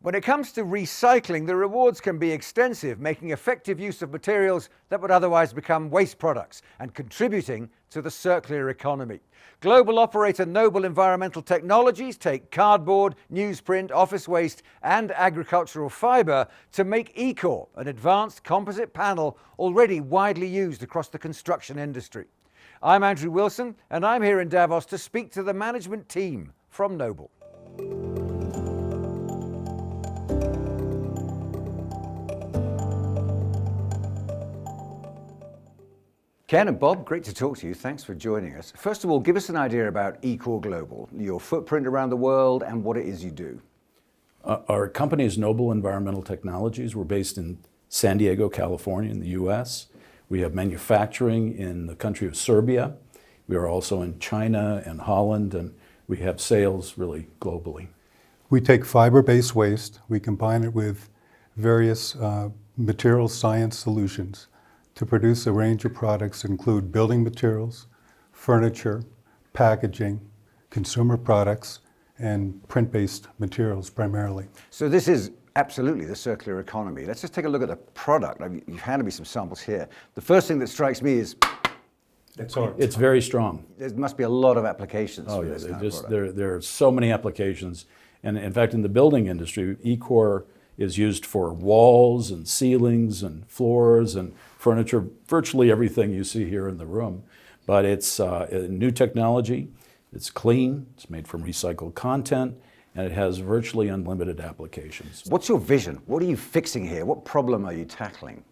When it comes to recycling, the rewards can be extensive, making effective use of materials that would otherwise become waste products and contributing to the circular economy. Global operator Noble Environmental Technologies take cardboard, newsprint, office waste and agricultural fibre to make Ecor, an advanced composite panel already widely used across the construction industry. I'm Andrew Wilson and I'm here in Davos to speak to the management team from Noble. Ken and Bob, great to talk to you. Thanks for joining us. First of all, give us an idea about Ecor Global, your footprint around the world and what it is you do. Our company is Noble Environmental Technologies. We're based in San Diego, California in the US. We have manufacturing in the country of Serbia. We are also in China and Holland, and we have sales really globally. We take fiber-based waste, we combine it with various material science solutions to produce a range of products that include building materials, furniture, packaging, consumer products, and print-based materials primarily. So this is absolutely the circular economy. Let's just take a look at the product. You've handed me some samples here. The first thing that strikes me is it's very strong. There must be a lot of applications for this kind of product. There are so many applications. And in fact, in the building industry, Ecor is used for walls and ceilings and floors and furniture, virtually everything you see here in the room. But it's a new technology, it's clean, it's made from recycled content, and it has virtually unlimited applications. What's your vision? What are you fixing here? What problem are you tackling?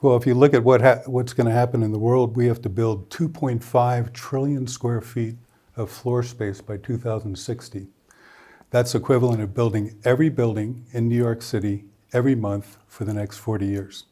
Well, if you look at what's going to happen in the world, we have to build 2.5 trillion square feet of floor space by 2060. That's equivalent of building every building in New York City every month for the next 40 years.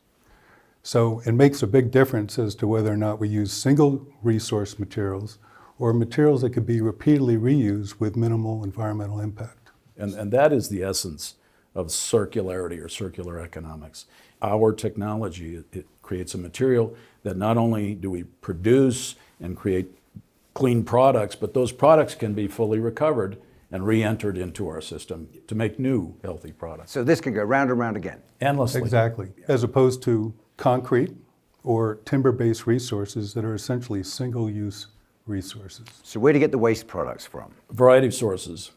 So it makes a big difference as to whether or not we use single resource materials or materials that could be repeatedly reused with minimal environmental impact. And that is the essence of circularity or circular economics. Our technology, it creates a material that not only do we produce and create clean products, but those products can be fully recovered and re-entered into our system to make new healthy products. So this can go round and round again? Endlessly. Exactly, as opposed to concrete or timber-based resources that are essentially single-use resources. So where do you get the waste products from? A variety of sources,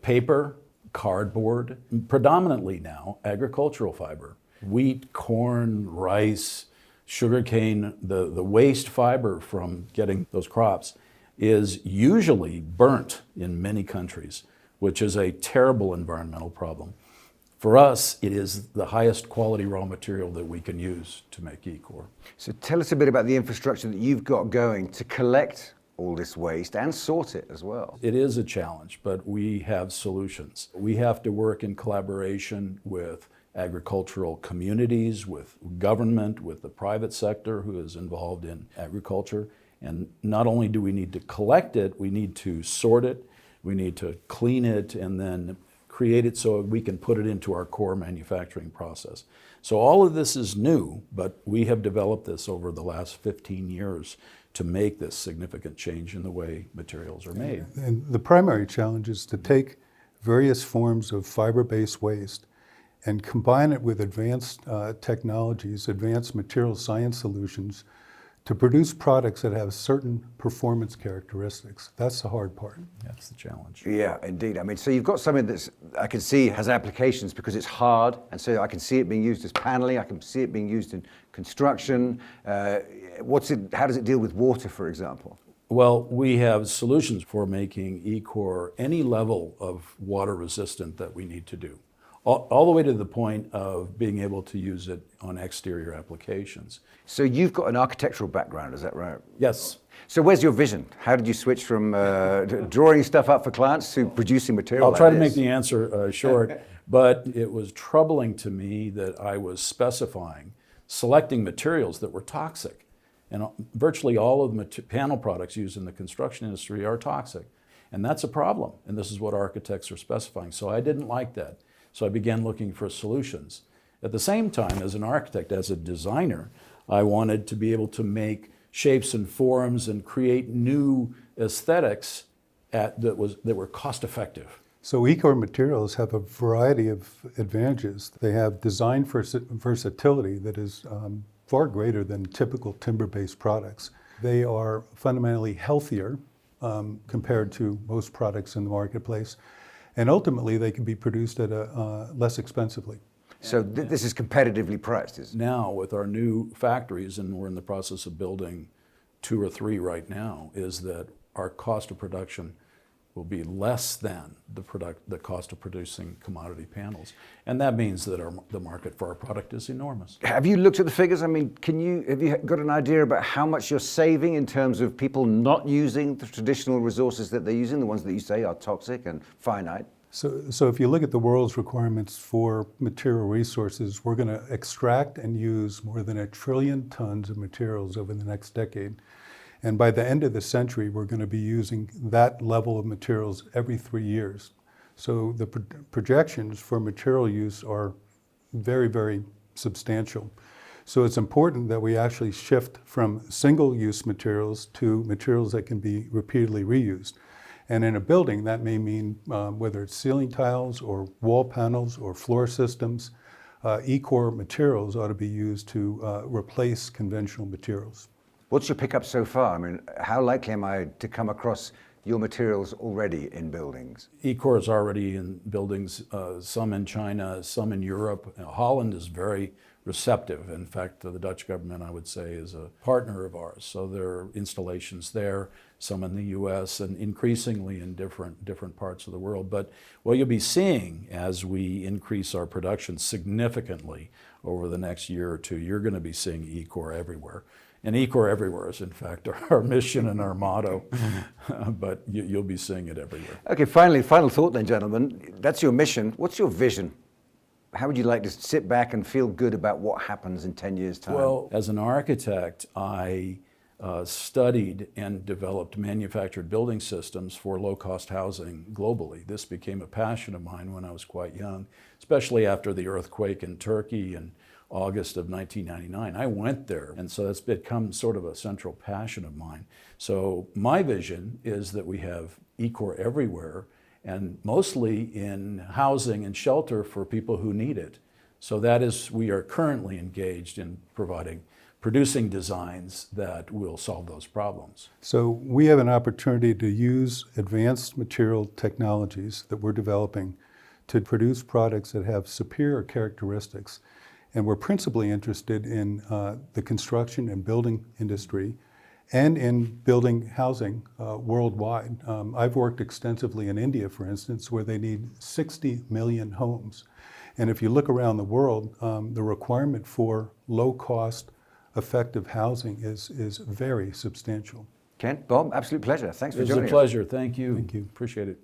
paper, cardboard, predominantly now agricultural fiber, wheat, corn, rice, sugarcane. The waste fiber from getting those crops is usually burnt in many countries, which is a terrible environmental problem. For us, it is the highest quality raw material that we can use to make Ecor. So tell us a bit about the infrastructure that you've got going to collect all this waste and sort it as well. It is a challenge, but we have solutions. We have to work in collaboration with agricultural communities, with government, with the private sector who is involved in agriculture. And not only do we need to collect it, we need to sort it, we need to clean it, and then create it so we can put it into our core manufacturing process. So all of this is new, but we have developed this over the last 15 years to make this significant change in the way materials are made. And the primary challenge is to take various forms of fiber-based waste and combine it with advanced technologies, advanced material science solutions to produce products that have certain performance characteristics. That's the hard part. That's the challenge. Yeah, indeed. I mean, so you've got something that's, I can see has applications because it's hard, and so I can see it being used as paneling, I can see it being used in construction. How does it deal with water, for example? Well, we have solutions for making Ecor any level of water resistant that we need to do. All the way to the point of being able to use it on exterior applications. So you've got an architectural background, is that right? Yes. So where's your vision? How did you switch from drawing stuff up for clients to producing material? I'll try to make the answer short, but it was troubling to me that I was selecting materials that were toxic. And virtually all of the panel products used in the construction industry are toxic. And that's a problem, and this is what architects are specifying. So I didn't like that. So I began looking for solutions. At the same time, as an architect, as a designer, I wanted to be able to make shapes and forms and create new aesthetics that were cost effective. So Ecor materials have a variety of advantages. They have design versatility that is far greater than typical timber-based products. They are fundamentally healthier compared to most products in the marketplace. And ultimately, they can be produced at less expensively. So this is competitively priced, is it? Now, with our new factories, and we're in the process of building 2 or 3 right now, is that our cost of production will be less than the cost of producing commodity panels. And that means that the market for our product is enormous. Have you looked at the figures? I mean, have you got an idea about how much you're saving in terms of people not using the traditional resources that they're using, the ones that you say are toxic and finite? So if you look at the world's requirements for material resources, we're going to extract and use more than 1 trillion tons of materials over the next decade. And by the end of the century, we're going to be using that level of materials every 3 years. So the projections for material use are very, very substantial. So it's important that we actually shift from single-use materials to materials that can be repeatedly reused. And in a building, that may mean whether it's ceiling tiles or wall panels or floor systems, Ecor materials ought to be used to replace conventional materials. What's your pickup so far? I mean, how likely am I to come across your materials already in buildings? Ecor is already in buildings, some in China, some in Europe. Holland is very receptive. In fact, the Dutch government, I would say, is a partner of ours. So there are installations there, some in the US, and increasingly in different parts of the world. But what you'll be seeing as we increase our production significantly over the next year or 2, you're going to be seeing Ecor everywhere. And Ecor everywhere is, in fact, our mission and our motto, but you'll be seeing it everywhere. Okay, finally, final thought then, gentlemen. That's your mission. What's your vision? How would you like to sit back and feel good about what happens in 10 years' time? Well, as an architect, I studied and developed manufactured building systems for low-cost housing globally. This became a passion of mine when I was quite young, especially after the earthquake in Turkey in August of 1999. I went there, and so that's become sort of a central passion of mine. So my vision is that we have Ecor everywhere, and mostly in housing and shelter for people who need it. So that is, we are currently engaged in producing designs that will solve those problems. So we have an opportunity to use advanced material technologies that we're developing to produce products that have superior characteristics. And we're principally interested in the construction and building industry and in building housing worldwide. I've worked extensively in India, for instance, where they need 60 million homes. And if you look around the world, the requirement for low-cost, effective housing is very substantial. Kent, Bob, absolute pleasure. Thanks for joining us. It was a pleasure. Thank you. Thank you. Appreciate it.